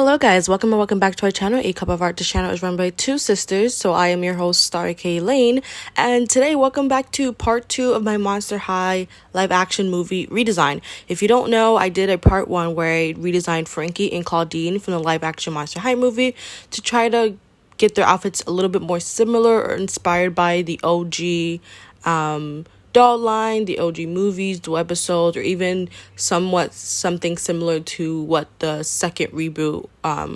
Hello guys, welcome back to our channel. A Cup of Art. This channel is run by two sisters, so I am your host, Star K Lane, and today welcome back to part 2 of my Monster High live action movie redesign. If you don't know, I did a part 1 where I redesigned Frankie and Claudine from the live action Monster High movie to try to get their outfits a little bit more similar or inspired by the OG doll line, the OG movies, the webisodes, or even something similar to what the second reboot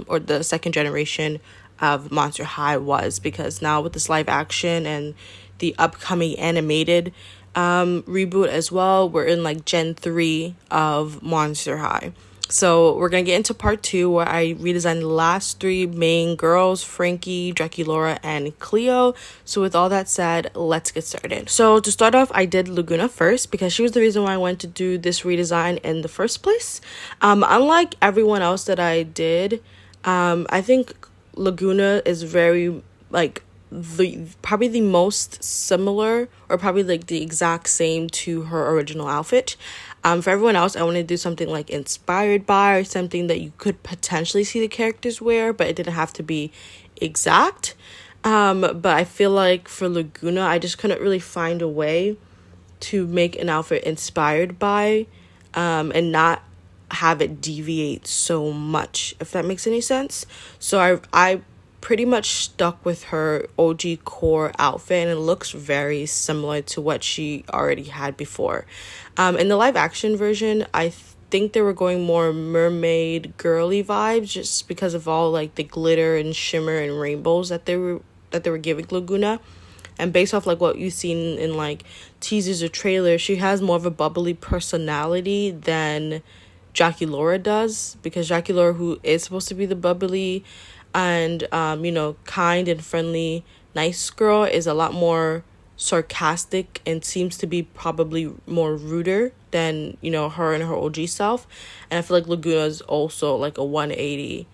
or the second generation of Monster High was, because now with this live action and the upcoming animated reboot as well, we're in like Gen 3 of Monster High. So we're going to get into part 2 where I redesigned the last 3 main girls, Frankie, Draculaura, and Cleo. So with all that said, let's get started. So to start off, I did Lagoona first because she was the reason why I wanted to do this redesign in the first place. Unlike everyone else that I did, I think Lagoona is very like probably the most similar, or probably like the exact same to her original outfit. For everyone else, I wanted to do something like inspired by, or something that you could potentially see the characters wear, but it didn't have to be exact. But I feel like for Lagoona, I just couldn't really find a way to make an outfit inspired by, and not have it deviate so much, if that makes any sense. So I pretty much stuck with her OG core outfit, and it looks very similar to what she already had before. In the live action version, I think they were going more mermaid girly vibes, just because of all like the glitter and shimmer and rainbows that they were giving Lagoona. And based off like what you've seen in like teasers or trailers, she has more of a bubbly personality than Draculaura does, because Draculaura, who is supposed to be the bubbly and kind and friendly nice girl, is a lot more sarcastic and seems to be probably more ruder than her and her OG self. And I feel like Lagoona is also like a 180,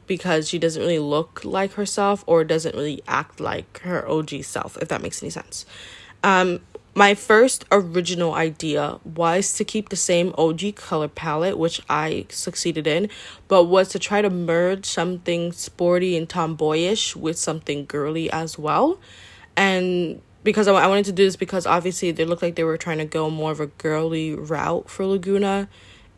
because she doesn't really look like herself or doesn't really act like her OG self, if that makes any sense. My first original idea was to keep the same OG color palette, which I succeeded in, but was to try to merge something sporty and tomboyish with something girly as well. And because I wanted to do this because obviously they looked like they were trying to go more of a girly route for Lagoona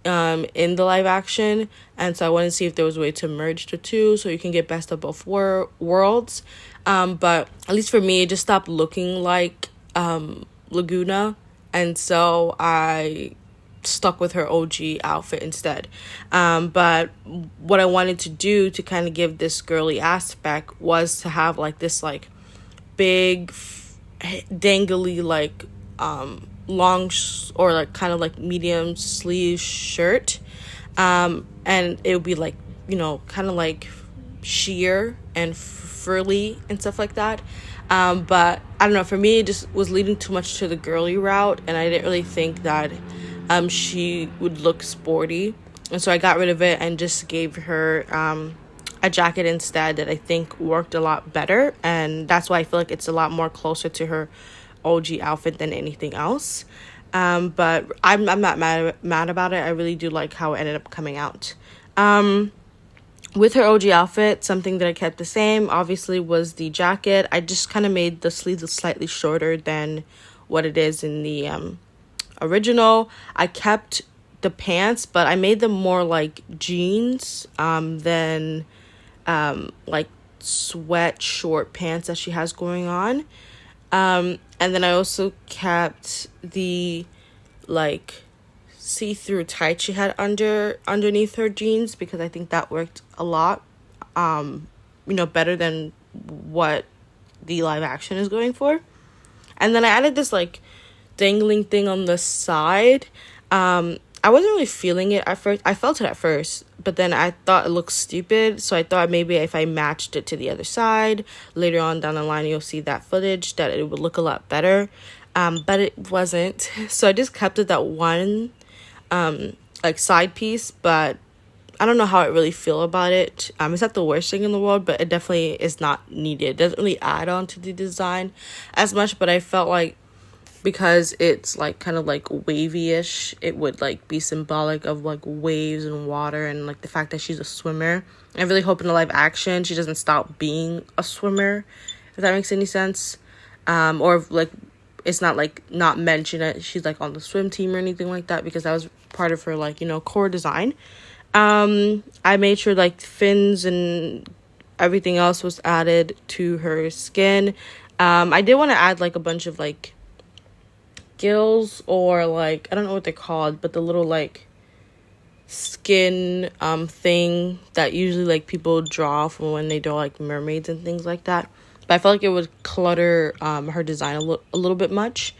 in the live action, and so I wanted to see if there was a way to merge the two so you can get best of both worlds. But at least for me, it just stopped looking like Lagoona, and so I stuck with her OG outfit instead. But what I wanted to do to kind of give this girly aspect was to have like this like big dangly like long or like kind of like medium sleeve shirt, and it would be like kind of like sheer and frilly and stuff like that. But I don't know, for me it just was leading too much to the girly route, and I didn't really think that she would look sporty, and so I got rid of it and just gave her a jacket instead that I think worked a lot better, and that's why I feel like it's a lot more closer to her OG outfit than anything else. But I'm not mad about it. I really do like how it ended up coming out. With her OG outfit, something that I kept the same, obviously, was the jacket. I just kind of made the sleeves slightly shorter than what it is in the original. I kept the pants, but I made them more like jeans than like sweat short pants that she has going on. And then I also kept the like see-through tights she had underneath her jeans, because I think that worked a lot better than what the live action is going for. And then I added this like dangling thing on the side. I wasn't really feeling it at first. I felt it at first, but then I thought it looked stupid, so I thought maybe if I matched it to the other side later on down the line, you'll see that footage, that it would look a lot better. But it wasn't, so I just kept it that one like side piece. But I don't know how I really feel about it. It's not the worst thing in the world, but it definitely is not needed. It doesn't really add on to the design as much, but I felt like because it's like kind of like wavy-ish. It would like be symbolic of like waves and water, and like the fact that she's a swimmer. I really hope in the live action she doesn't stop being a swimmer, if that makes any sense. Or like it's not like not mentioned that she's like on the swim team or anything like that, because that was part of her like, you know, core design. I made sure like fins and everything else was added to her skin. I did want to add like a bunch of like gills, or like I don't know what they're called, but the little like skin thing that usually like people draw from when they draw like mermaids and things like that. But I felt like it would clutter her design a little bit much.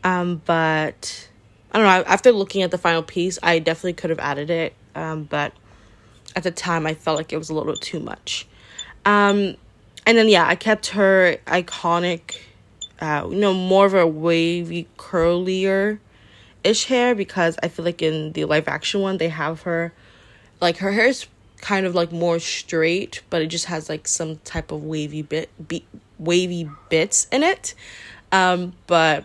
But I don't know, after looking at the final piece, I definitely could have added it, but at the time I felt like it was a little too much. And then yeah, I kept her iconic, more of a wavy, curlier ish hair, because I feel like in the live action one they have her like her hair is kind of like more straight, but it just has like some type of wavy wavy bits in it. But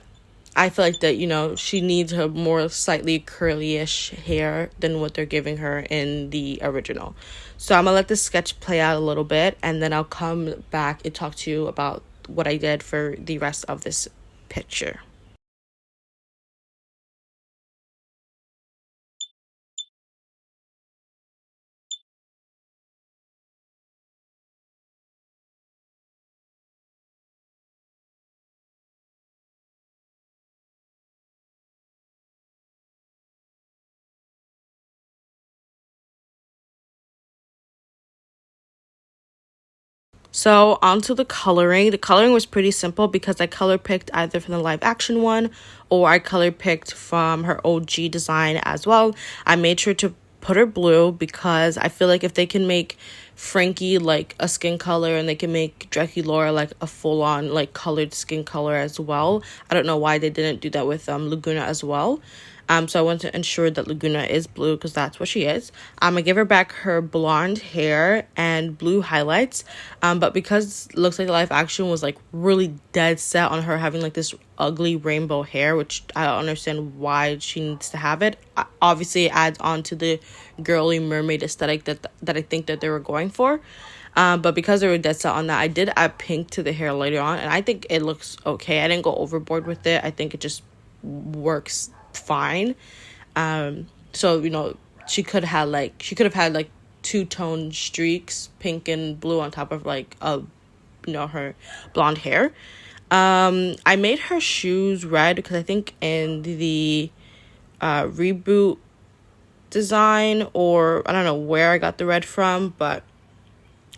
I feel like that, she needs a more slightly curly-ish hair than what they're giving her in the original. So I'm gonna let this sketch play out a little bit, and then I'll come back and talk to you about what I did for the rest of this picture. So onto the coloring. The coloring was pretty simple because I color picked either from the live action one, or I color picked from her OG design as well. I made sure to put her blue because I feel like if they can make Frankie like a skin color, and they can make Draculaura like a full-on like colored skin color as well, I don't know why they didn't do that with Lagoona as well. So I want to ensure that Lagoona is blue because that's what she is. I'm gonna give her back her blonde hair and blue highlights. But because it looks like the live action was like really dead set on her having like this ugly rainbow hair, which I don't understand why she needs to have it. Obviously, it adds on to the girly mermaid aesthetic that I think that they were going for. But because they were dead set on that, I did add pink to the hair later on, and I think it looks okay. I didn't go overboard with it. I think it just works fine. So she could have had like two-tone streaks, pink and blue, on top of like her blonde hair. I made her shoes red because I think in the reboot design, or I don't know where I got the red from, but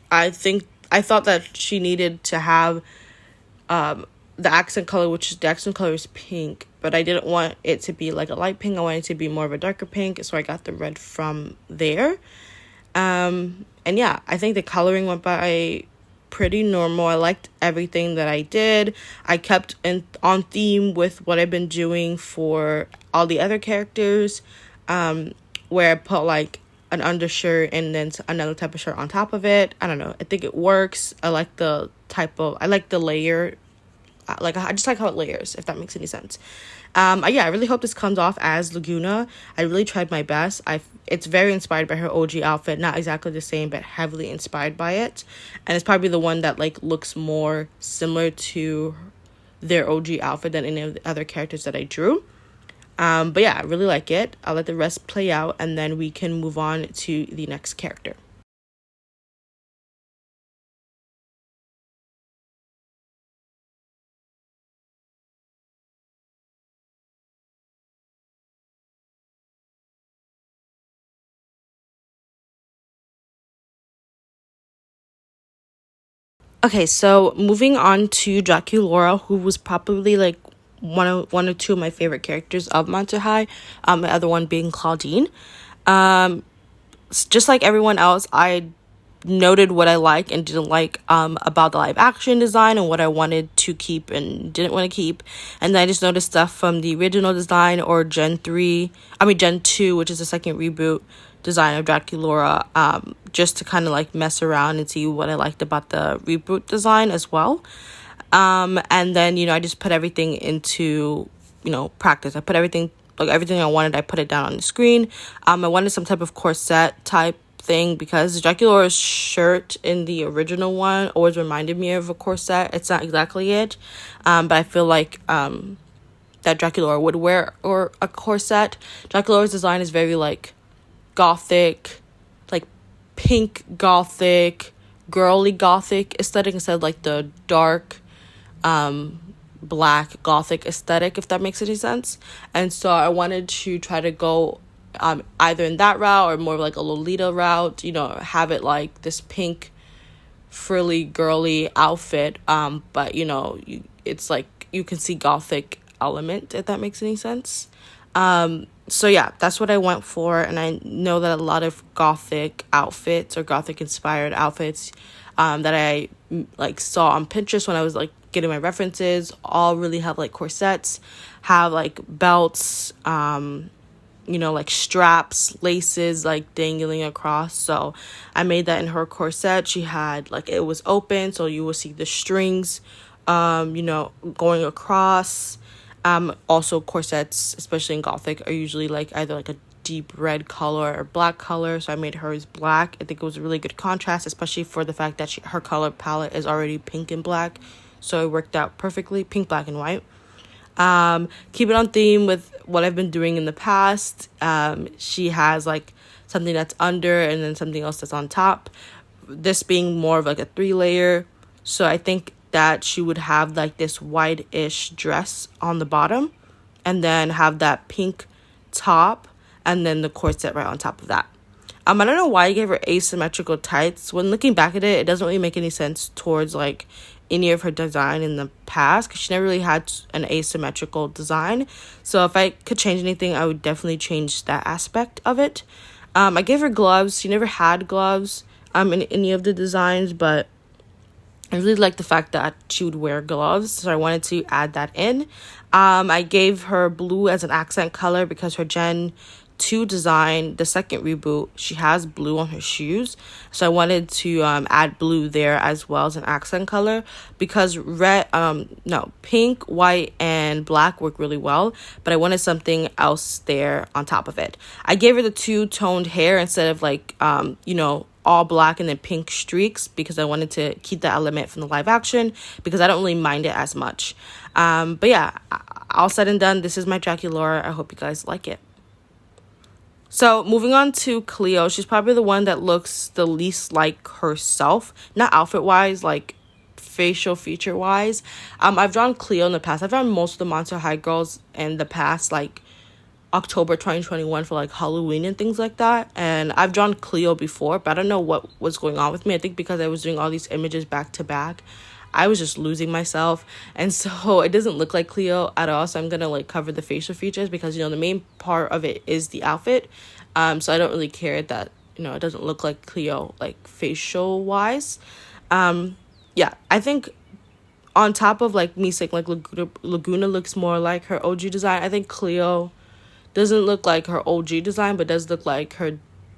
I thought that she needed to have the accent color, which the accent color is pink, but I didn't want it to be like a light pink. I wanted it to be more of a darker pink, so I got the red from there. And yeah, I think the coloring went by pretty normal. I liked everything that I did. I kept on theme with what I've been doing for all the other characters, where I put like an undershirt and then another type of shirt on top of it. I don't know. I think it works. I like the layer. I just like how it layers, if that makes any sense. I really hope this comes off as Lagoona. I really tried my best. It's very inspired by her OG outfit, not exactly the same, but heavily inspired by it. And it's probably the one that like looks more similar to their OG outfit than any of the other characters that I drew. But yeah, I really like it. I'll let the rest play out, and then we can move on to the next character. Okay, so moving on to Draculaura, who was probably like one or two of my favorite characters of Monster High. The other one being Claudine. Just like everyone else, I noted what I like and didn't like about the live action design, and what I wanted to keep and didn't want to keep. And then I just noticed stuff from the original design, or Gen 2, which is the second reboot design of Draculaura, just to kind of like mess around and see what I liked about the reboot design as well. And then I just put everything into practice. I put everything I wanted, I put it down on the screen. I wanted some type of corset type thing because Draculaura's shirt in the original one always reminded me of a corset. It's not exactly it, but I feel like that Draculaura would wear or a corset. Draculaura's design is very like gothic, like pink gothic, girly gothic aesthetic instead of like the dark black gothic aesthetic, if that makes any sense. And so I wanted to try to go either in that route or more like a Lolita route, have it like this pink frilly girly outfit, but it's like you can see gothic element, if that makes any sense. So yeah, that's what I went for. And I know that a lot of gothic outfits or gothic inspired outfits that I like saw on Pinterest when I was like getting my references all really have like corsets, have like belts, like straps, laces like dangling across. So I made that in her corset. She had like, it was open, so you will see the strings going across. Also corsets, especially in gothic, are usually like either like a deep red color or black color, so I made hers black. I think it was a really good contrast, especially for the fact that her color palette is already pink and black, so it worked out perfectly. Pink, black, and white. Keep it on theme with what I've been doing in the past. She has like something that's under and then something else that's on top, this being more of like a 3-layer. So I think that she would have like this white-ish dress on the bottom and then have that pink top and then the corset right on top of that. I don't know why I gave her asymmetrical tights. When looking back at it, it doesn't really make any sense towards like any of her design in the past because she never really had an asymmetrical design. So if I could change anything, I would definitely change that aspect of it. I gave her gloves. She never had gloves in any of the designs, but I really like the fact that she would wear gloves, so I wanted to add that in. I gave her blue as an accent color because her Gen 2 design, the second reboot, she has blue on her shoes. So I wanted to add blue there as well as an accent color because pink, white, and black work really well, but I wanted something else there on top of it. I gave her the 2-toned hair instead of like, all black and then pink streaks because I wanted to keep that element from the live action because I don't really mind it as much. But yeah, all said and done, this is my Draculaura. I hope you guys like it. So moving on to Cleo, she's probably the one that looks the least like herself, not outfit wise, like facial feature wise. I've drawn Cleo in the past. I've drawn most of the Monster High girls in the past, like October 2021 for like Halloween and things like that, and I've drawn Cleo before, but I don't know what was going on with me. I think because I was doing all these images back to back, I was just losing myself, and so it doesn't look like Cleo at all. So I'm gonna like cover the facial features because the main part of it is the outfit, so I don't really care that it doesn't look like Cleo like facial wise. Yeah, I think on top of like me saying like Lagoona looks more like her OG design, I think Cleo doesn't look like her OG design, but does look like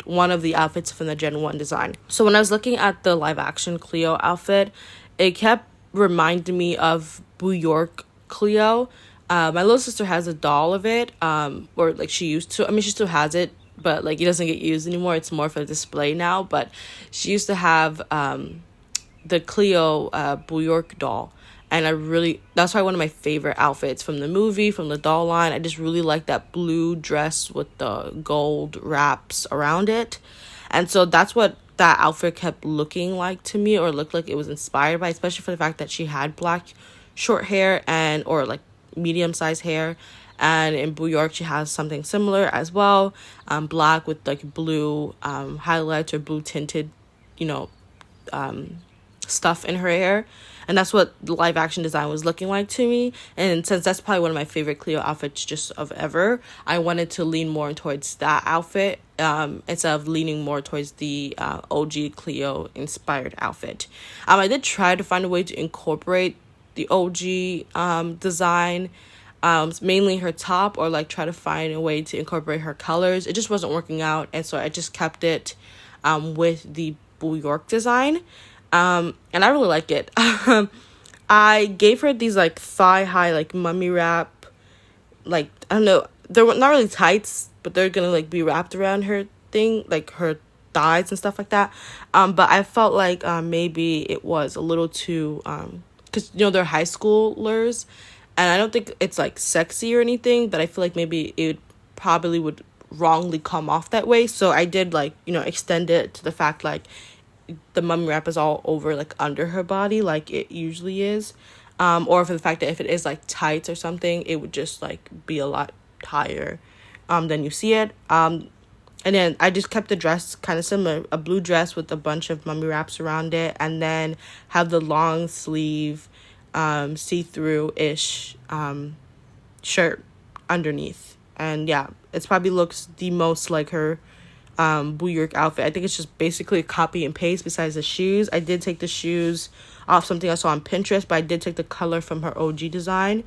one of the outfits from the Gen 1 design. So when I was looking at the live action Cleo outfit, it kept reminding me of New York Cleo. My little sister has a doll of it, or like she used to. I mean, she still has it, but like it doesn't get used anymore. It's more for display now. But she used to have the Cleo New York doll. And that's probably one of my favorite outfits from the movie, from the doll line. I just really like that blue dress with the gold wraps around it. And so that's what that outfit kept looking like to me, or looked like it was inspired by, especially for the fact that she had black short hair or like medium-sized hair. And in New York, she has something similar as well. Black with like blue highlights or blue tinted, stuff in her hair. And that's what the live action design was looking like to me. And since that's probably one of my favorite Cleo outfits just of ever, I wanted to lean more towards that outfit instead of leaning more towards the OG Cleo inspired outfit. I did try to find a way to incorporate the OG design, mainly her top, or like try to find a way to incorporate her colors. It just wasn't working out. And so I just kept it with the New York design. And I really like it. I gave her these like thigh high like mummy wrap like, I don't know, they're not really tights, but they're gonna like be wrapped around her thing, like her thighs and stuff like that. But I felt like maybe it was a little too because they're high schoolers, and I don't think it's like sexy or anything, but I feel like maybe it probably would wrongly come off that way. So I did like extend it to the fact like the mummy wrap is all over like under her body like it usually is, or for the fact that if it is like tights or something, it would just like be a lot higher than you see it. And then I just kept the dress kind of similar, a blue dress with a bunch of mummy wraps around it, and then have the long sleeve see-through-ish shirt underneath. And yeah, it's probably looks the most like her Boo York outfit. I think it's just basically a copy and paste besides the shoes. I did take the shoes off something I saw on Pinterest, but I did take the color from her OG design.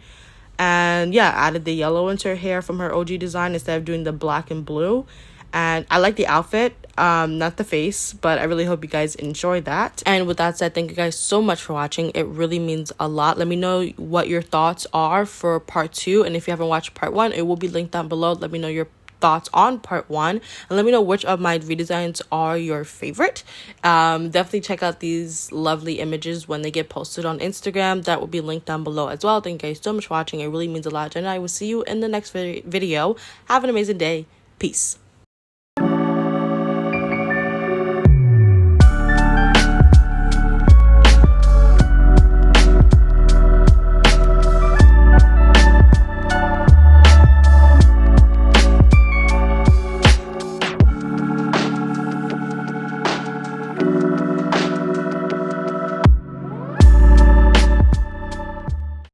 And yeah, added the yellow into her hair from her OG design instead of doing the black and blue. And I like the outfit, not the face, but I really hope you guys enjoy that. And with that said, thank you guys so much for watching. It really means a lot. Let me know what your thoughts are for part 2. And if you haven't watched part 1, it will be linked down below. Let me know your thoughts on part 1, and let me know which of my redesigns are your favorite. Definitely check out these lovely images when they get posted on Instagram. That will be linked down below as well. Thank you guys so much for watching. It really means a lot, and I will see you in the next video. Have an amazing day. Peace.